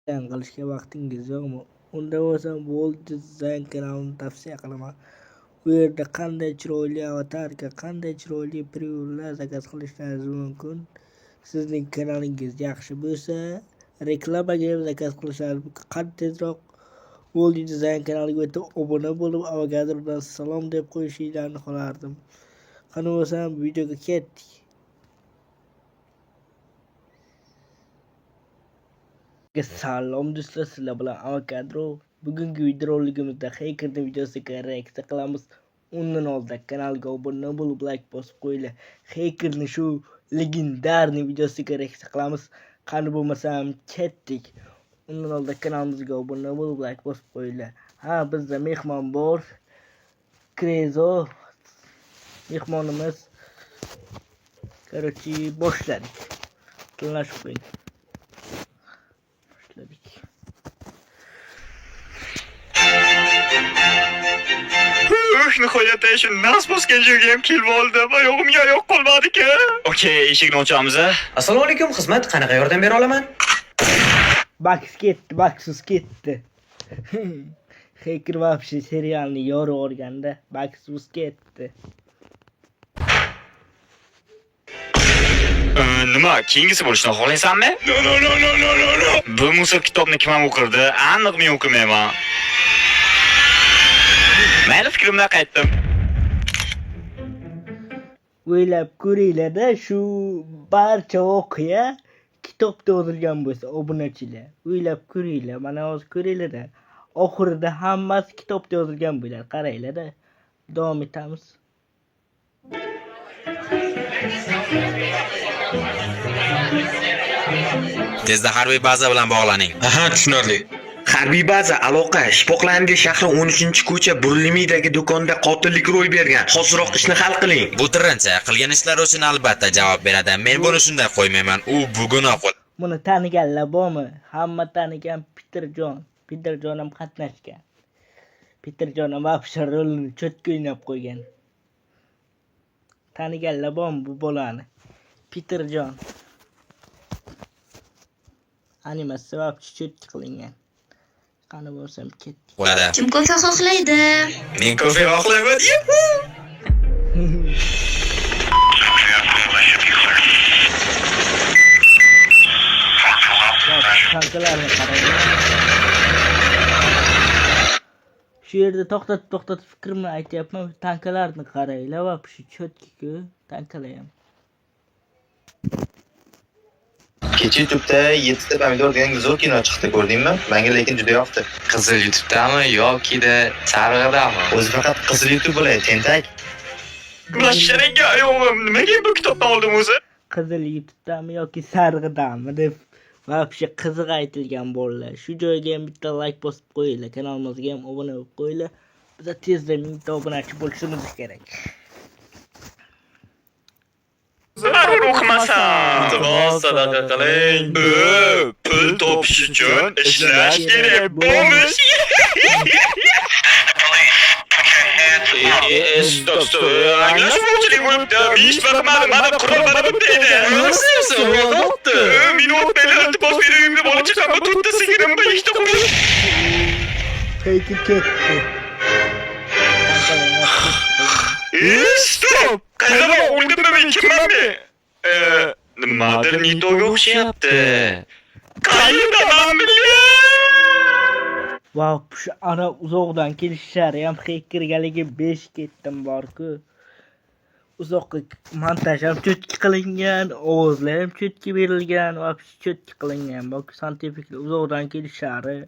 Jang qilishga vaqtingiz yo'qmi? Unda bo'lsa World Design kanalini tavsiya qilaman. Bu yerda qanday chiroyli avatarka, qanday chiroyli prevyular zakaz qilishingiz mumkin. Sizning kanalingiz yaxshi bo'lsa, reklamaga ham zakaz qilishingiz mumkin. Qanday tezroq World Design kanaliga o'tib obuna bo'lib, avogadrodan salom deb qo'yishinglarni xohlardim. Qani bo'lsam videoga ketdik. Salom do'stlar, sizlar bilan Avogadro. Bugungi videoroligimizda Hackerning videosiga reaksiya qilamiz. Undan oldin kanalga obuna bo'lib, like bosib qo'yinglar. Hackerning shu legendarniy videosiga reaksiya qilamiz. Qani bo'lmasam ketdik. Undan oldin kanalimizga obuna bo'lib, like bosib qo'yinglar. Ha, bizda mehmon bor. Krezo mehmonimiz. Короче, boshladik. Tinglashib qo'ying. Nihoyatda shu nas bosgan joyga ham kelib oldim. Oyog'imga oyoq qolmadi-ku. Okey, eshikni ochamiz. Assalomu alaykum, xizmat. Qanaqa yordam bera olaman? Baksus ketdi. Hacker вообще serialni yorib o'rganda, Baksus ketdi. Nima, keyingisi bo'lishini xohlaysanmi? No. Bu Musa kitobni kim ham o'qirdi? Aniq men o'qimayman. Mayli, fikrimdan qaytdim. O'ylab ko'ringlar-da, shu barcha voqea kitobda yozilgan bo'lsa, obunachilar. O'ylab ko'ringlar, mana hozir ko'ringlar-da. Oxirida hammasi kitobda yozilgan bo'ladi. Qaranglar-da. Davom etamiz. Tezda harbiy baza bilan bog'laning. Aha, tushunarli. Harbiy baza, aloqa, Shpoqlandi shahri 13-ko'cha Burlimidagi do'konda qotillik ro'y bergan. Hoziroq ishni hal qiling. Bu tirincha qilgan ishlari uchun albatta javob beradi. Men buni shunday qo'ymayman. U bugunoq qo'l. Buni taniganlar bormi? Hamma tanigan Peterjon. Peterjon ham qatnashgan. Peterjon ham вообще rolini cho'tga o'ynab qo'ygan. Taniganlar bormi bu bolani? Peterjon. Animasiya вообще cho'tga qilingan. Qani bo'lsam ketdik. Qo'yadi. Kim kofe xohlaydi? Men kofe xohlayman. Tankalarni qarang. Shu yerda to'xtatib fikrimni aytyapman. Tankalarni qaranglar, вообще cho'tki-ku, tankalar ham. Kecha YouTube'da 7 ta pomidor degan go'zal kino chiqdi, ko'rdingmi? Menga lekin juda yoqdi. Qizil YouTube'dami yoki-da sarig'idami? O'zi faqat qizil YouTube bo'ladi, tentak. Masharanga oyog'im, nimaga bu kitobni oldim o'zi? Qizil YouTube'dami yoki sarig'idami deb вообще qiziq aytilgan bolalar. Shu joyga ham bitta like bosib qo'yinglar, kanalimizga ham obuna bo'lib qo'yinglar. Biz tezda 1000 ta obunachi bo'lishimiz kerak. Zarur o'qimasam, iltimos sadaqa qiling. Pul topish uchun ishlash kerak bo'lmish. Stop. Anglashmovchilik bo'libdi. Ish vaqtmadi, mana qurolmani bitdi. Meni o'tmaylar, iltimos bering deb bola chaqamni to'rtta sigirimni ishda qo'yish. Hacker ketdi. Stop! Qayerga o'ldimmi men kimman men? Nimadir Nitoga o'xshayapti. Qayerdaman bilmayman. Vau, shu ana uzoqdan kelishlari ham hackergaligi 5 ketdim bor-ku. Uzoqqa montaj ham cho'tki qilingan, ovozlar ham cho'tki berilgan, va cho'tki qilingan. Bak, santifiklar uzoqdan kelishlari,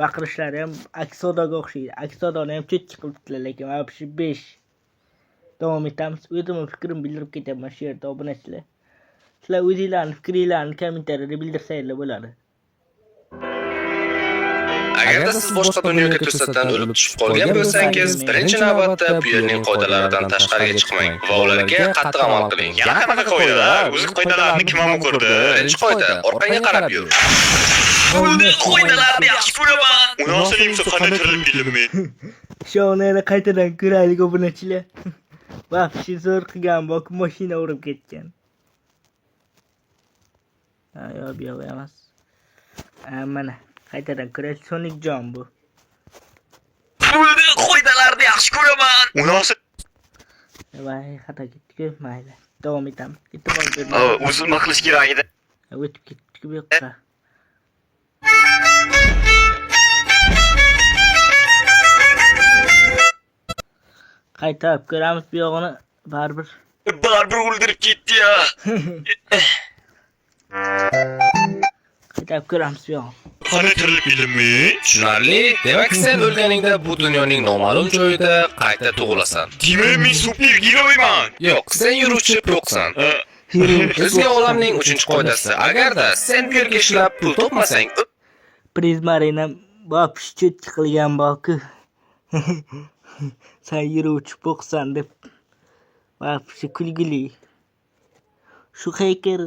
baqirishlari ham aksodaga o'xshaydi. Aksodani ham cho'tki qilibdilar, lekin вообще 5. Davom etamiz. O'zimning fikrimni bildirib ketaman shu yerda obunachilar. Sizlar o'zingizlarning fikringizni kommentariyada bildirsanglar bo'ladi. Agarda siz boshqa dunyoga to'satdan o'lib tushib qolgan bo'lsangiz, birinchi navbatda bu yerning qoidalaridan tashqariga chiqmang va ularga qattiq amal qiling. Yana qanaqa qoidalar? O'zi qoidalarni kim ham o'qirdi? Birinchi qoida, orqangga qarab yur. Bunday qoidalarni yaxshi ko'raman. Unosini qanday tirilib keldim men. Shuni qaytadan ko'raylik obunachilar. Вообще zo'r qilgan, bak mashina urib ketgan. Ha, yo'q emas. Mana qaytadan kurash Sonicjon bu. Pulni qo'ydalarni yaxshi ko'raman. Munosib. Voy, xato ketdi-ku, mayli. Davom etamiz. E'tibor bering. Uzilma qilish kerak edi. O'tib ketdi-ku bu yoqqa. Qaytarib ko'ramiz bu yog'ini baribir. Baribir o'ldirib ketdi ya. Qaytarib ko'ramiz bu yog'ini. Qani tirilib keldimmi? Tushunarli. Demak, sen o'lganingda bu dunyoning noma'lum joyida qayta tug'ilasan. Demak, men supergiroyman. Yo'q, sen yuruvchi yo'qsan. O'zga olamning 3-qoidasi. Agarda sen bu yerga ishlab pul topmasang, Prizmarinam bopish chetki qilgan boku. Sen yuruvchi bo'qsan deb. Bopishi kulgili. Shu hacker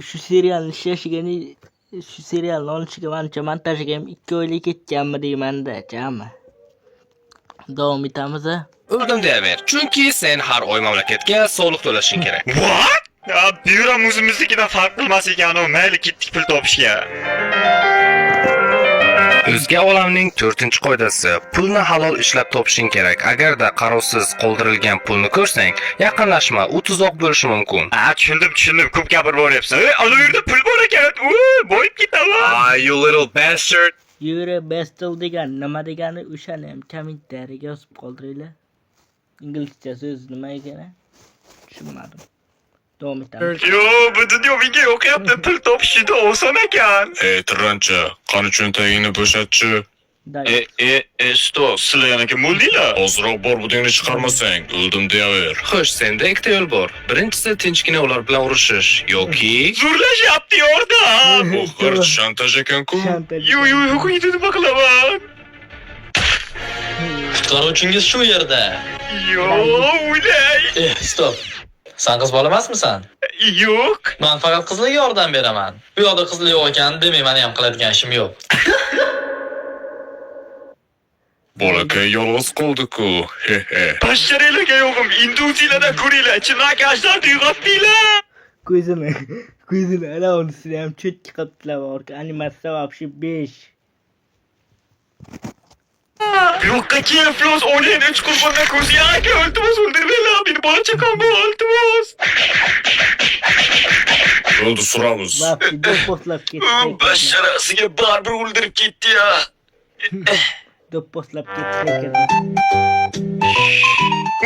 shu serialni ishlashiga shu serialni olishiga mancha montajiga ham 2 oylik ketganmi deyman-da, jami. Davom etamiz. o'ldim deyaver. Chunki sen har oy mamlakatga soliq to'lashing kerak. What? Ya, biram o'zimiznikidan farq qilmas ekan, mayli ketdik pul topishga. O'zga olamning 4-qoidasi. Pulni halol ishlab topishing kerak. Agarda qarovsiz qoldirilgan pulni ko'rsang, yaqinlashma, u tuzoq bo'lishi mumkin. Tushundim, ko'p gapirib boryapsan. Ana yerda pul bor ekan. Boyib ketaman. You little bastard. Yura Bestel degan nima degani o'shani ham kommentariyaga yozib qoldiringlar. Inglizcha so'z nima ekani? Tushunmadim. Davom etamiz. Yo, bu dunyo menga yo'qyapti, pul topish juda oson ekan. Tirancha, qani cho'ntagingni bo'shatchi. Stop, sizlar yana kim bo'ldinglar? Ozroq bor budingni chiqarmasang, o'ldim deyaver. Xo'sh, senda ikkita yo'l bor. Birinchisi tinchgina ular bilan urushish yoki Zo'rlashyapti yordam. Bu xirt shantaj ekan-ku. Yo, quyida nima qilaman? Qutqaruvchingiz shu yerda. Yo, o'ylay. Stop. Sen qiz bola emasmisan? Yo'q. Men faqat qizlarga yordam beraman. Bu yoqda qizlar yo'q ekan, demak, meni ham qiladigan ishim yo'q. Bolakay yolg'iz qoldi-ku. Basharalarga yo'g'im, induziyalardan ko'ringlar, chinaki ajdar uyg'otdinglar. Ko'zini anavisini ham chetga qilibdilar borki, animatsiya вообще 5. Yo'qqa keyin Flos onlayn 3 qurbondan ko'rsa, aka iltimos o'ldirmanglar, meni bola chaqam bor, iltimos. O'ldi suramiz. Вообще do'pposlab ketdi. Basharasiga baribir o'ldirib ketdi ya. Do'pposlab ketdi ekan.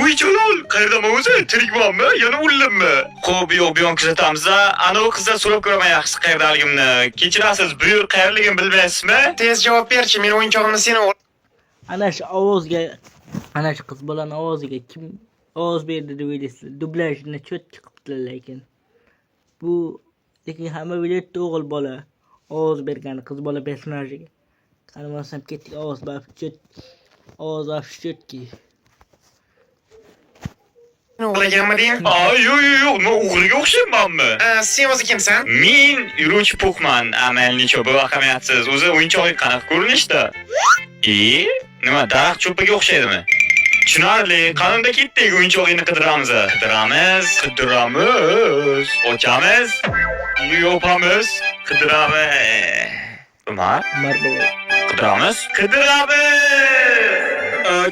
Uy Jalol, qayerdaman o'zi? Tirikmanmi? Yana o'ldimmi? Xo'p, yo'q, bu yo'q kuzatamiz-a. Ana u qizdan so'rab ko'raman yaxshisi qayerdaligimni. Kechirasiz, bu yer qayerligini bilmaysizmi? Tez javob berchi, men o'yinchog'imni seni Ana shu ovozga, ana shu qiz bolaning ovoziga kim ovoz berdi deb o'ylaysizlar? Dublajni cho'tki qilibdilar lekin. Bu lekin hamma biletda o'g'il bola ovoz bergan qiz bola personajiga. Qaramasam ketdik ovoz bab cho't. Ovoz bab cho'tki. o'g'laganmiding? Yo'q, men o'g'liga o'xshaymanmi? Sen o'zi kimsan? Men yuruvchi pokman, amalni cho'pi ahamiyatsiz. O'zi o'yinchog'i qanaqa ko'rinishda? Nima, daraxt cho'piga o'xshaydimi? Tushunarli, qanunda ketdik o'yinchog'ini qidiramiz. Qidiramiz. Ochamiz. Yopamiz. Qidiramiz. Nima? Qidiramiz.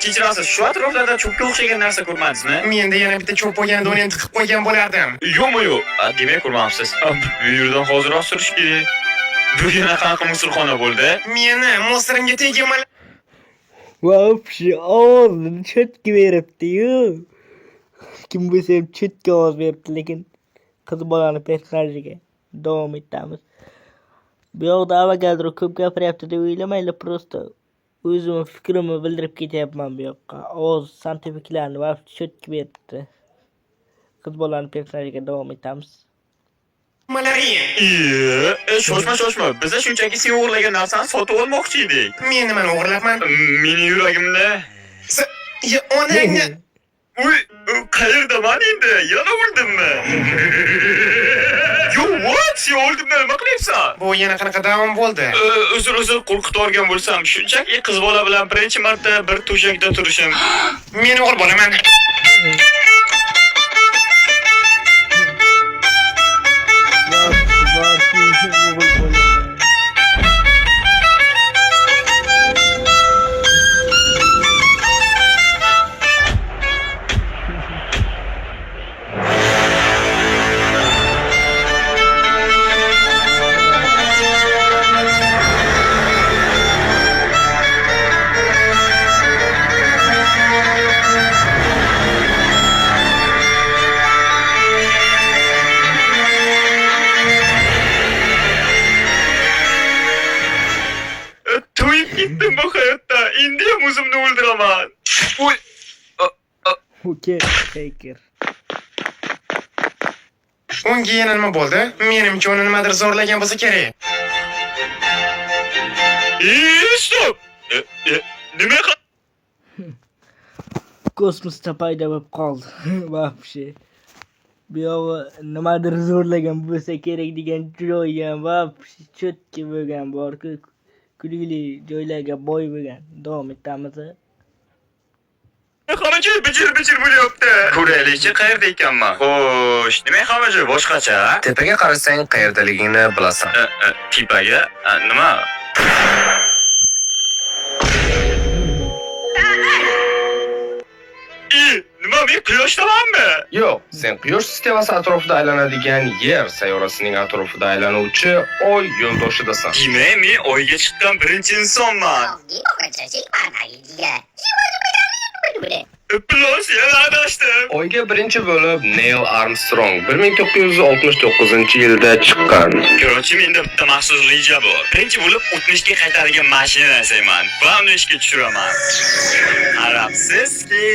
Kechirasiz, shu atroflarda cho'pga o'xshagan narsa ko'rmadingizmi? Menda yana bitta cho'p bo'lganda uni ham tiqib qo'ygan bo'lardim. Yo'q. Demak, ko'rmabsiz. Bu yerdan hozirroq surish kerak. Bu yana qanaqa musulxona bo'ldi? Meni mo'sirimga tegaman. Вообще ovozini cho'tki beribdi-yu. Kim bo'lsa ham cho'tki ovoz beribdi, lekin qiz bolani personajiga. Davom etamiz. Bu yoqda avvalgadro ko'p gapiryapti deb o'ylamanglar, prosta o'zim fikrimni bildirib ketyapman bu yoqqa. Ovoz santifiklarni va cho'tki beribdi. Qiz bolani personajiga davom etamiz. Shoshma. Biz shunchaki sen o'g'irlagan narsani sotib olmoqchi edik. Men nimani o'g'irlabman? Mening yuragimda. Onangni. Uy, qayerdaman endi? Yana o'ldimmi? What? Sen o'ldimmi? Nima qilyapsan? Bu yana qanaqa davom bo'ldi? Uzr, qo'rqitib olgan bo'lsam, shunchaki qiz bola bilan birinchi marta bir to'shakda turishim. Men o'g'il bolaman. Ketdim bu hayotda. Endi ham o'zimni o'ldiraman. Voy, Okey, hacker. Unga yana nima bo'ldi? Menimcha uni nimadir zo'rlagan bo'lsa kerak. stop. Nima Kosmosda paydo bo'lib qoldi. Вообще. Bu yog'i nimadir zo'rlagan bo'lsa kerak degan joy ham вообще chotki bo'lgan bor-ku. Kulgili joylarga boy bo'lgan. Davom etamiz. Xamachi bijir bo'lyapti. Ko'raylikchi qayerda ekanman. Xo'sh, nima xamachi boshqacha? Tepaga qarasang qayerdaligingni bilasan. Tepaga? Nima? Nima men quyoshdamanmi? Yo'q, sen quyosh sistemasi atrofida aylanadigan yer sayyorasining atrofida aylanuvchi oy yo'ldoshidasan. Demak, men oyga chiqqan birinchi insonman. Plus yana adashdim. Oyga birinchi bo'lib Neil Armstrong 1969-yilda chiqqan. Korotchi, menda bitta maxsus reja bor. Birinchi bo'lib o'tmishga qaytadigan mashina yasayman va uni ishga tushiraman. Qarabsizki,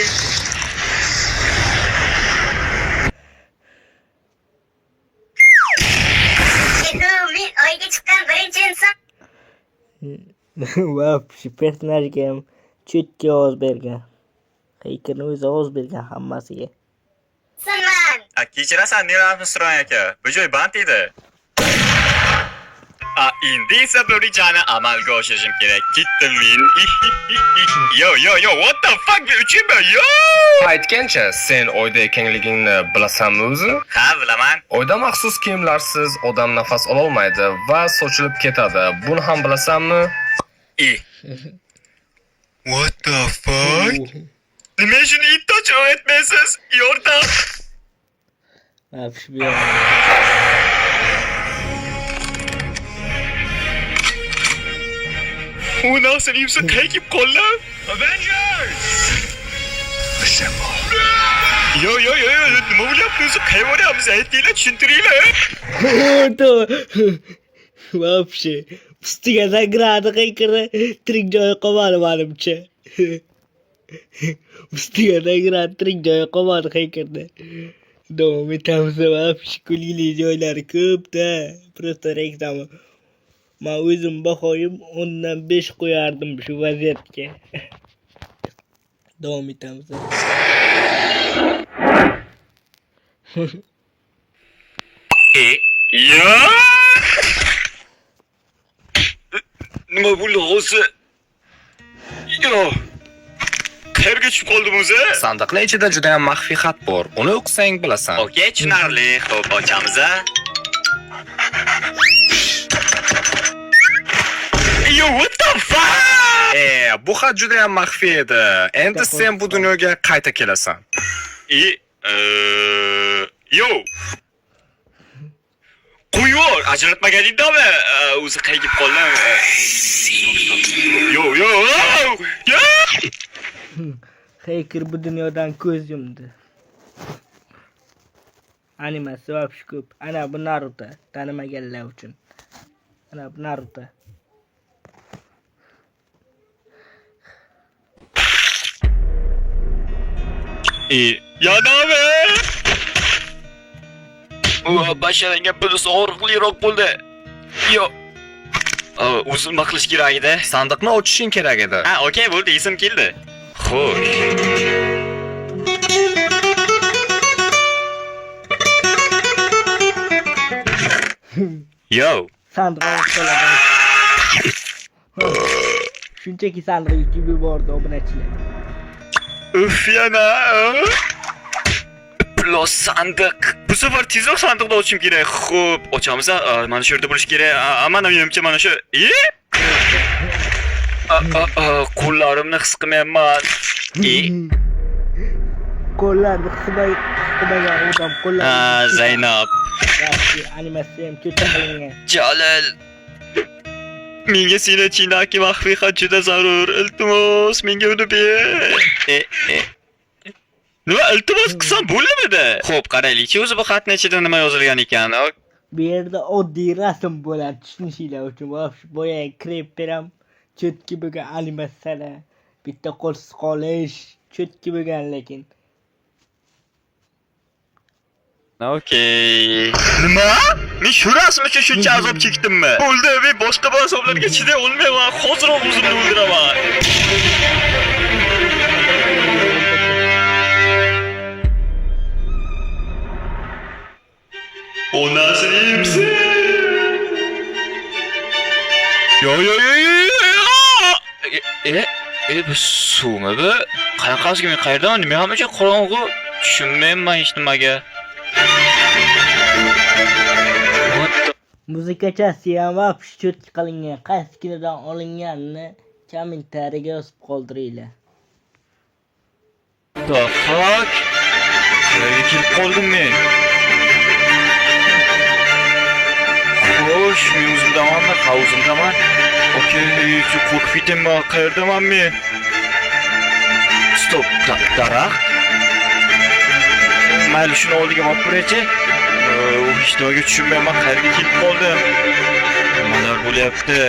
Men oyga chiqqan birinchi inson. Вообще personajga ham chotki ovoz bergan. Heykelni o'zi ovoz bergan hammasiga. Sinman. kechirasan Neil Armstrong aka. Bu joy band edi. Endi esa bu rejani amalga oshirishim kerak. Ketdim men. Yo, what the fuck? Bu uchunmi? Yo! Aytgancha, sen oyda ekanligingni bilasanmi o'zi? Ha, bilaman. Oyda maxsus kiyimlarsiz odam nafas ololmaydi va sochilib ketadi. Buni ham bilasanmi? What the fuck? Nima shuni intoch o'rgatmaysiz? Yordam. Вообще bu yoq. U narsani yursa tekib qoldi. Avengers! Yo, nima bo'lyapti? Qayerdaamiz? Aytinglar, tushuntiringlar. Вообще ustiga zagradi haykirni tirik joyi qolmadi menimcha. Ustiga zagradi tirik joyi qolmadi haykirni. Davom etamiz. Вообще kulgili joylari ko'p-da. Просто reklama. Men o'zim bahoyim 10 dan 5 qo'yardim shu vaziyatga. Davom etamiz. Yo! Nima bo'ldi o'zi? Yo! Qayerga tushib qoldim o'zi? Sandiqning ichida juda ham maxfiy xat bor. Uni o'qisang bilasan. Okey, tushunarli. Xo'p, ochamiz. Yo, what the fuck? Bu xat juda ham maxfiy edi. Endi sen bu dunyoga qayta kelasan. Yo. Qo'yvor, ajratmaganingdami? O'zi qaygib qoldim. Yo. Hacker bu dunyodan ko'z yumdi. Animasi вообще ko'p. Ana bu Naruto, tanimaganlar uchun. Ana bu Naruto. Yaname! Basharanga birisi og'riqliroq bo'ldi. Yo. O'zim nima qilish kerak edi? Sandiqni ochishing kerak edi. Okey, bo'ldi, esim keldi. Xo'sh. Yo. Sandiqni ochib shunchaki sandiqni yutib yubordi obunachilar. Uf yana. Plus sandiq. Bu safar tezroq sandiqni ochishim kerak. Xo'p, ochamiz. Mana shu yerda bo'lish kerak. Mana menimcha mana shu. Qo'llarimni his qilmayapman. Qo'llarni qismagan odam qo'llarni. Zaynab. Yaxshi, animatsiya ham ko'cha qilingan. Jalil. Menga seni chinaki maxfiy xat juda zarur. Iltimos, menga uni ber. Nima iltimos qilsam bo'ladimi? Xo'p, qaraylikchi, o'zi bu xatning ichida nima yozilgan ekan. Bu yerda oddiy rasm bo'ladi tushunishinglar uchun. Boya krep beram Cho'tki bo'lgan animatsiyalar, bitta qo'lsiz qolish, cho'tki bo'lgan lekin. Okey. Nima? Men shu rasm uchun shuncha azob chekdimmi? O'ldi, men boshqa azoblarga chiday olmayman. Hoziroq o'zimni o'ldiraman. O nasıl iyimsin? Yo. Bu suvmi bu? Qanaqasiga men qayerdan? Nima hamacha qorong'u? Tushunmayman hech nimaga. Muzikachasi ham вообще cho'tki qilingan, qaysi kinodan olinganini kommentariyaga yozib qoldiringlar. The fuck? Qayerga kelib qoldim men? Xo'sh, men o'zimdamanmi, o'zimdaman. Okey, qo'rqib ketdimmi? Qayerdaman men? Stop, daraxt. Mayli, shuni oldiga olib ko'raychi. Hech nimaga tushunmayman, qayerga kelib qoldim. Nimalar bo'lyapti?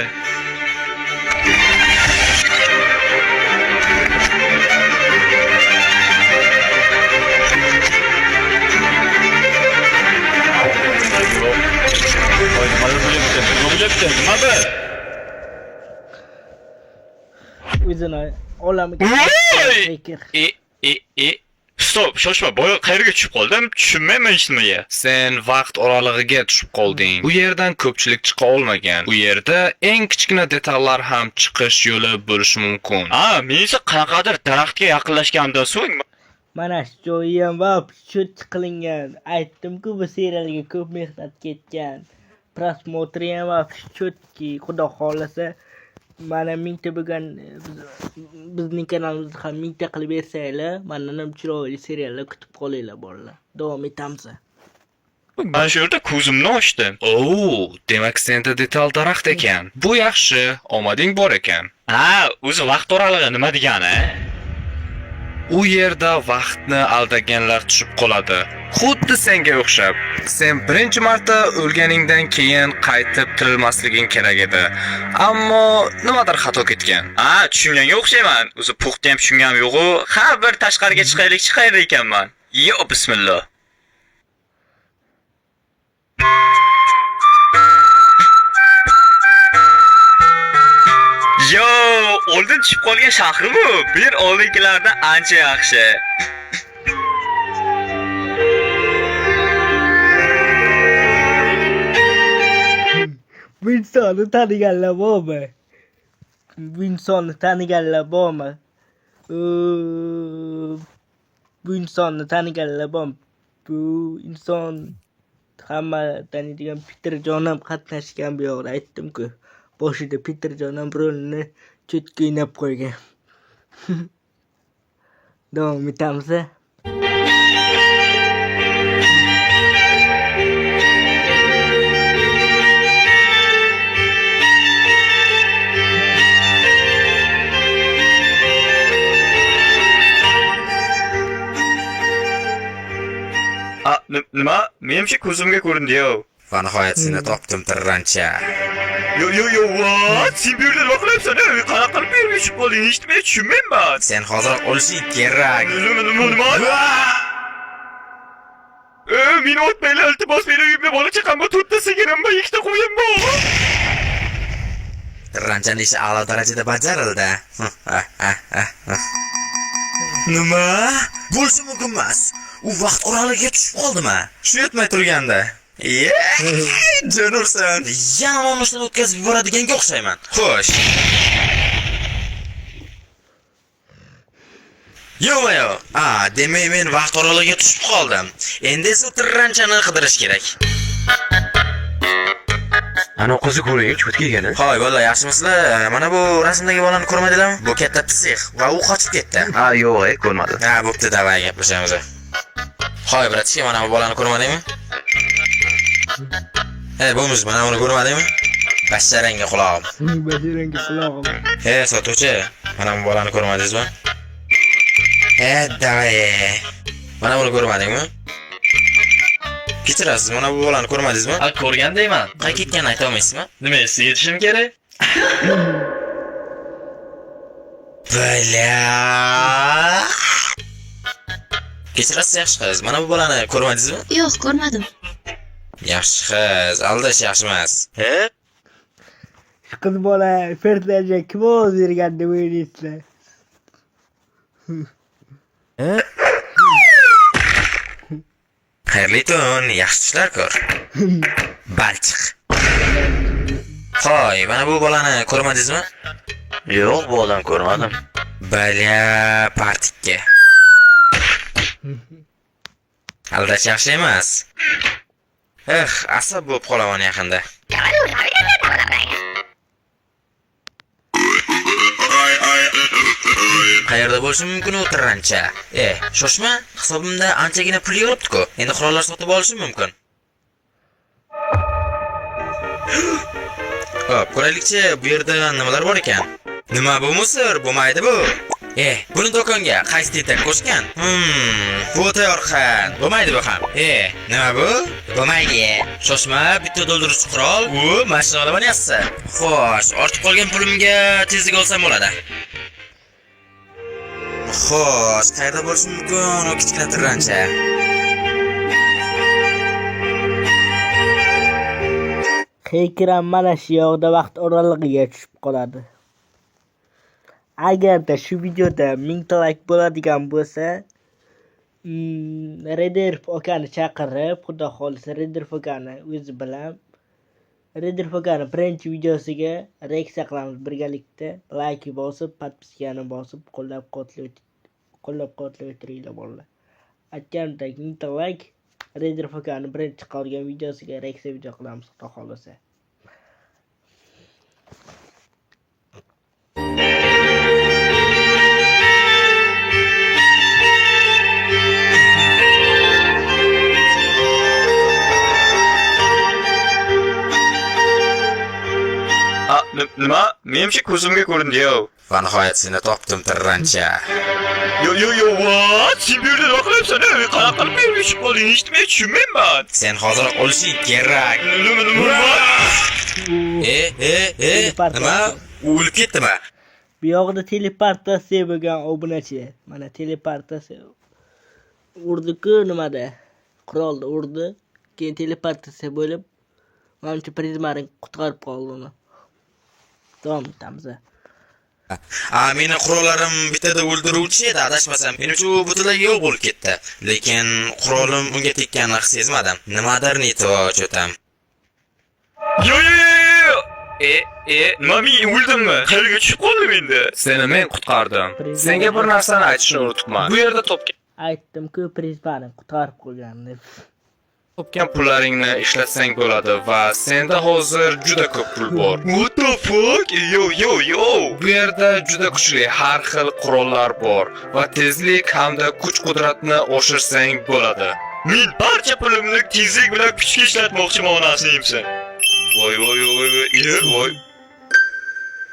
O'zini olamiga Stop, shoshma, boya qayerga tushib qoldim? Tushunmayman hech nimaga. Sen vaqt oralig'iga tushib qolding. Bu yerdan ko'pchilik chiqa olmagan. Bu yerda eng kichkina detallar ham chiqish yo'li bo'lishi mumkin. Men esa qanaqadir daraxtga yaqinlashgandan so'ng mana shu joyi ham вообще cho'tki qilingan. Aytdim-ku, bu serialga ko'p mehnat ketgan. Prosmotri ham вообще cho'tki, xudo xolasa mana mingta bo'lgan bizning kanalimizda ham mingta qilib bersanglar, mendan ham chiroyli seriallar kutib qolinglar bolalar. Davom etamiz. mana shu yerda ko'zimni ochdim. Demak senda detal daraxt ekan. Bu yaxshi, omading bor ekan. O'zi vaqt oralig'i nima degani? U yerda vaqtni aldaganlar tushib qoladi. Xuddi senga o'xshab. Sen birinchi marta o'lganingdan keyin qaytib tirilmasliging kerak edi. Ammo nimadir xato ketgan. Tushunganga o'xshayman. O'zi puxta ham tushunganim yo'q-ku. Bir tashqariga chiqaylik ekanman. Yo, bismillah. Yo, oldin tushib qolgan shahri bu. Bir oldingilardan ancha yaxshi. Bu insonni taniganlar bormi? Bu insonni taniganlar bormi? Bu insonni taniganlar bormi? Bu inson hamma taniydigan Peterjon ham qatnashgan bu yoqda, aytdim-ku. Boshida Peterjon ham rolni cho'tki o'ynab qo'ygan. Davom etamiz. Nima? Menimcha ko'zimga ko'rindi-yo. Va nihoyat seni topdim, tirrancha. Yo, what? Sen bu yerda nima qilyapsan? Qanaqa qilib bu yerga tushib qolding? Hech nima tushunmayman. Sen hozir o'lishing kerak. Nima? Meni o'tmanglar, iltimos, meni uyimda bola chaqam bor, 4 ta sigirim bor, 2 ta qo'yim bor. Tirranchaning ishi a'lo darajada bajarildi. Nima? Bo'lishi mumkin emas. U vaqt oralig'iga tushib qoldimi? Shu yetmay turganda. Jonursan. Yana nonushdan o'tkazib yuboradiganga o'xshayman. Xo'sh. Yo'q. Demak men vaqt oralig'iga tushib qoldim. Endi esa tirranchani qidirish kerak. Ana qizni ko'ring, cho'tki egani. Hoy, bolalar, yaxshimisizlar? Mana bu rasmdagi bolani ko'rmadinglarmi? Bu katta psix va u qochib ketdi. Yo'q, ko'rmadim. Bo'pti, davay gaplashamiz. Hoy, bratishka, mana bu bolani ko'rmadingmi? Bo'lmish, mana uni ko'rmadingmi? Basharanga qulog'im. Basharanga qulog'im. Sotuvchi, mana bu bolani ko'rmadingizmi? Davay. Mana buni ko'rmadingmi? Kechirasiz, mana bu bolani ko'rmadingizmi? Ko'rgan deyman. Qayerga ketganini ayta olmaysizmi? Nima, sizga yetishim kerak? Bala. Kechirasiz yaxshi qiz. Mana bu bolani ko'rmadingizmi? Yo'q, ko'rmadim. Yaxshi qiz, aldash yaxshi emas. He? Shu qiz bola personajga kim ovoz bergan deb o'ylaysizlar? Xayrli tun, yaxshi tushlar ko'r. Balchiq. Xo'y, mana bu bolani ko'rmadingizmi? Yo'q, bu odam ko'rmadim. Bala partikka. Aldash yaxshi emas. Asab bo'lib qolaman yaqinda. Qayerda bo'lishi mumkin u tirrancha? Shoshma, hisobimda anchagina pul yuribdi-ku. Endi qurollar sotib olishim mumkin. Xo'p, ko'raylikchi, bu yerda nimalar bor ekan? Nima bu musor? Bo'lmaydi bu. Buni do'konga qaysi tetak qo'shgan? Bu tayyorxon. Bo'lmaydi bu ham. Nima bu? Bo'lmaydi. Shoshma, bitta doldirish qurol, u mashina olyapsiz. Xo'sh, ortib qolgan pulimga tezlik olsam bo'ladi. Xo'sh, qayerda bo'lishi mumkin u kichkina tirrancha? Heykiram mana shu yoqda vaqt oralig'iga tushib qoladi. Agarda shu videoda 1000 like bo'ladigan bo'lsa, Rederf akani chaqirib, xudo xolisa Rederf akani o'zi bilan Rederf akani birinchi videosiga reaksiya qilamiz birgalikda. Like bosib, podpiskani bosib, qo'llab-quvvatlab o'tiringlar bolalar. Aytganimdek 1000 like Rederf akani birinchi chiqargan videosiga reaksiya video qilamiz xudo xolisa. Nima? Menimcha ko'zimga ko'rindi-yu. Va nihoyat seni topdim tirrancha. Yo, what? Sen bu yerda nima qilyapsan? Qanaqa qilib bu yerga tushib qolding? Hech nima tushunmayman. Sen hozir olishing kerak. Nima? U o'lib ketdimi? Bu yoqda teleportatsiya bo'lgan obunachi. Mana teleportatsiya urdi-ku nimada? Qurolda urdi. Keyin teleportatsiya bo'lib, manimcha prizmaning qutqarib qoldi uni. Davom etamiz. Meni qurollarim bittada o'ldiruvchi edi, adashmasam. Menimcha u butunlay yo'q bo'lib ketdi. Lekin qurolim unga tekkanini sezmadim. Nimadir netvoch o'tam. Yo. Nima men o'ldimmi? Qayerga tushib qoldim endi? Seni men qutqardim. Senga bir narsani aytishni unutibman. Bu yerda Aytdim-ku, prizmaning qutqarib qo'ygan deb. topgan pullaringni ishlatsang bo'ladi va senda hozir juda ko'p pul bor. What the fuck? Yo. Bu yerda juda kuchli har xil qurollar bor va tezlik hamda kuch-qudratni oshirsang bo'ladi. Men barcha pulimni tezlik bilan kuchga ishlatmoqchiman onasiyimsan. Voy.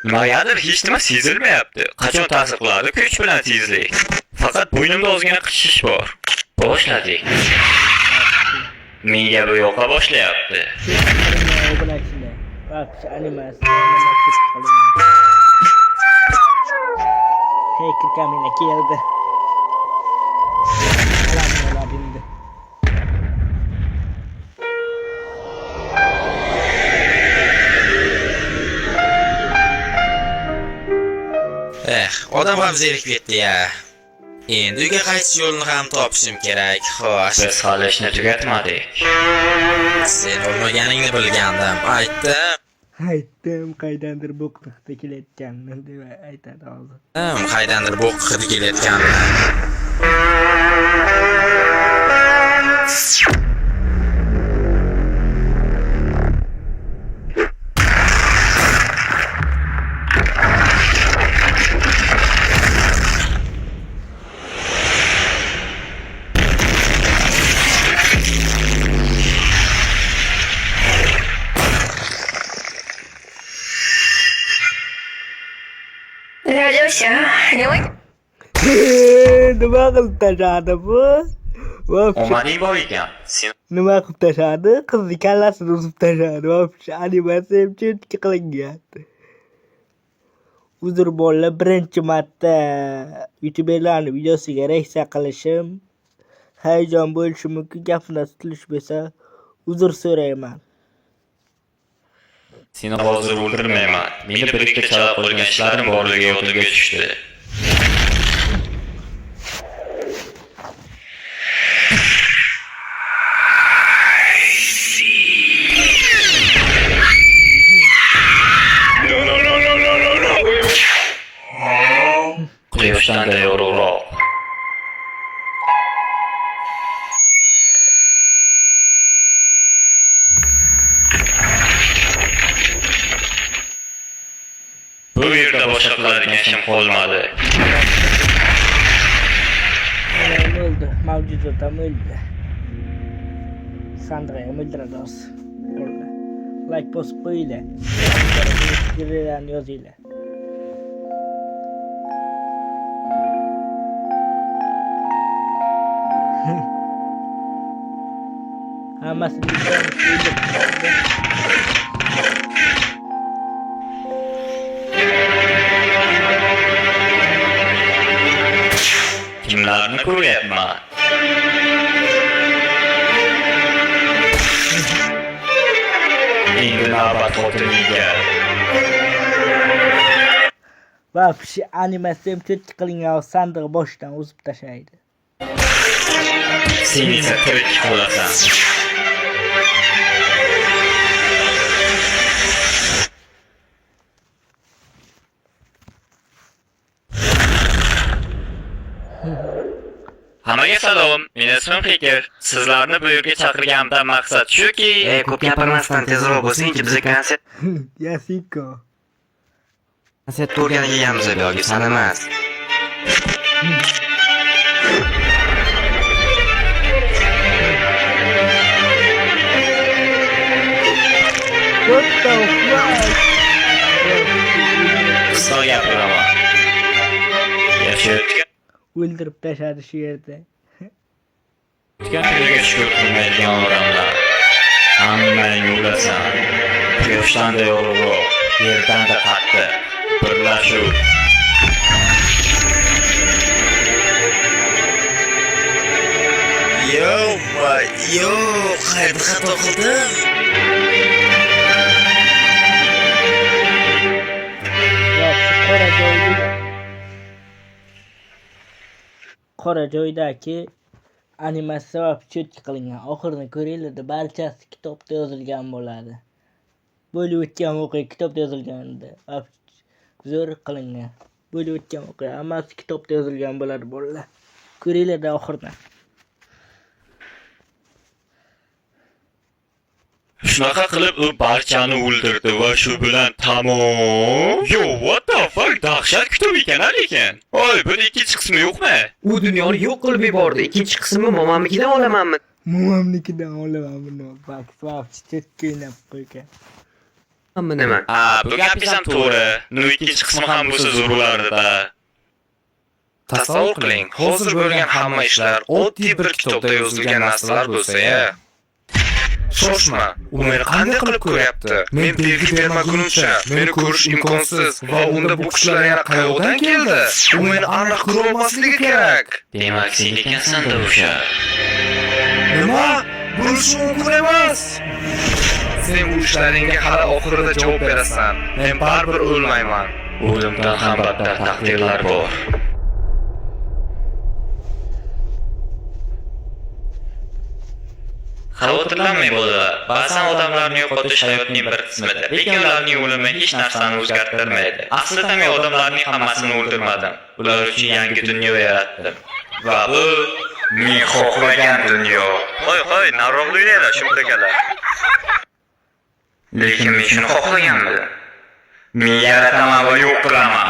Nimadir hech nima sezilmayapti. Qachon ta'sir qiladi kuch bilan tezlik? Faqat bo'ynimda ozgina qishish bor. Boshladik. Menga bu yoqa boshlayapti. Obunachilar. Bak, animasiya Hacker kamina keldi. Odam ham zerikib ketdi-ya. Endi uyga qaytish yo'lini ham topishim kerak. Xo'sh, biz hali ishni tugatmadik. Sen o'lmaganingni bilgandim. Aytdim, qaydandir bo'q hidi kelayotganini deb aytadi hozir. Qaydandir bo'q hidi kelayotganini. Nima qilib tashladi bu? Omading bor ekan. Nima qilib tashladi? Qizni kallasini uzib tashladi. Animasiya chetga qilingan. Uzr bolalar, birinchi marta youtuberlarni videosiga reaksiya qilishim hayajon bo'lishi mumkin, gapimda tutilish bo'lsa uzr so'rayman. Seni hozir o'ldirmayman. Meni birikka chalab qo'ygan ishlarim borligi yodimga tushdi. Quyoshdan da yorug'roq. Bu yerda boshqa qiladigan ishim qolmadi. Onam o'ldi, mavjudotam o'ldi. Sandra ham o'ldiradi hozir. Like bosib qo'yinglar. Fikrlarni yozinglar. Hammasini Kimlarni ko'ryapman? Endi navbat xotiningga. Vapshi animatsiyam cho'tki qilingan sandiq boshdan uzib tashlaydi. Sen esa tirik qolasan. Hammaga salom. Men ismim Fikr. Sizlarni bu yerga chaqirganimdan maqsad shuki, Ko'p gapirmasdan tezroq bo'lsingchi, biz konsert Yasiko. o'rganib kelganmiz yoki san emas. What the fuck? qisqa gapiraman. Yashayotgan O'ldirib tashladi shu yerda. kuniga shukur qilmaydigan odamlar. Hammang o'lasan. Quyoshdan da yorug'roq, yerdan da qattiq. Birlashuv. Yo'q, qayerda xato qildim? Qora joydagi animatsiya va cho'tki qilingan. Oxirini ko'ringlar, barchasi kitobda yozilgan bo'ladi. Bo'lib o'tgan voqea kitobda yozilganda zo'r qilingan. Bo'lib o'tgan voqea hammasi kitobda yozilgan bo'ladi bolalar. Ko'ringlar oxirida. Shunaqa qilib u barchani o'ldirdi va shu bilan tamom. Yo, what the fuck? Dahshat kitob ekan lekin. Oy, buni ikkinchi qismi yo'qmi? U dunyoni yo'q qilib yubordi. Ikkinchi qismi momamnikidan olamanmi? Momamnikidan olaman buni. Bak, cho'tki o'ynab qo'ygan. Nima? Bu gapingiz ham to'g'ri. Buni ikkinchi qismi ham bo'lsa zo'r bo'lardi-da. Tasavvur qiling, hozir bo'lgan hamma ishlar oddiy bir kitobda yozilgan narsalar bo'lsa-ya. Shoshma, u meni qanday qilib ko'ryapti? Men belgi bermagunimcha meni ko'rish imkonsiz va unda bu qushlar yana qayoqdan keldi? U meni aniq ko'ra olmasligi kerak. Demak, sen ekansan-da o'sha. Nima? Bo'lishi mumkin emas. Sen bu ishlaringga hali oxirida javob berasan. Men baribir o'lmayman. O'limdan ham battar taqdirlar bor. Xavotirlanmang bolalar. Ba'zan odamlarni yo'qotish hayotning bir qismidir. Lekin ularning o'limi hech narsani o'zgartirmaydi. Aslida men odamlarning hammasini o'ldirmadim. Ular uchun yangi dunyo yaratdim. Va bu men xohlagan dunyo. Qo'y, nariroq o'ylaylar, shumtakalar. Lekin men shuni xohlaganmidim. Men yarataman va yo'q qilaman.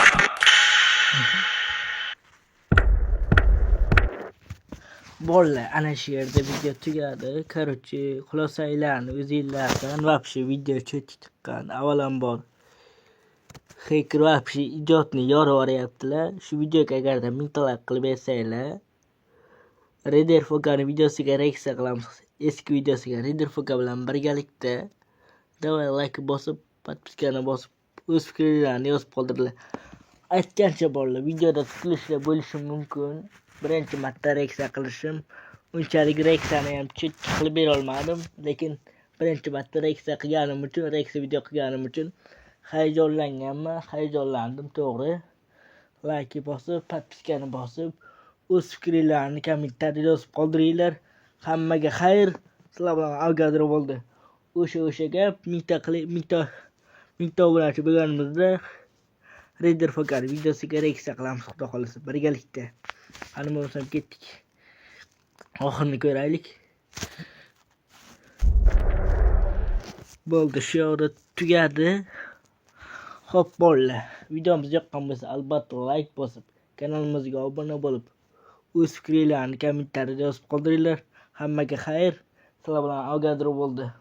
Bolalar, ana shu yerda video tugadi. Короче, xulosalarni o'zingizlardan vapshi video cho'tki chiqqan. Avvalambor Hacker vapshi ijodni yorib yuboryaptilar. Shu videoga agarda mingtalab qilib bersanglar, Raider Foganing videosiga reaksiya qilamiz. Eski videosiga Raider Foga bilan birgalikda. Davay like bosib, podpiskani bosib, o'z fikrlaringizni yozib qoldiringlar. aytgancha bolalar, videoda tutilishlar bo'lishi mumkin. Birinchi marta reaksiya qilishim. Unchalik reaksiyani ham chetga qilib bera olmadim, lekin birinchi marta reaksiya qilganim uchun, reaksiya video qilganim uchun hayajonlanganman, hayajonlandim to'g'ri. Like bosib, podpiskani bosib, o'z fikringizni kommentariyada yozib qoldiringlar. Hammaga xayr. Sizlar bilan Avogadro bo'ldi. O'sha gap mingta obunachi bo'lganimizda Raider Fogar videosiga reaksiya qilamiz, xudo xolasa, birgalikda. Qani bo'lsam ketdik. Oxirini ko'raylik. Bo'ldi, shu yoqda tugadi. Xo'p, bolalar, videomiz yoqqan bo'lsa, albatta like bosib, kanalimizga obuna bo'lib, o'z fikringizni kommentariyada yozib qoldiringlar. Hammaga xayr. Sizlar bilan Avogadro bo'ldi.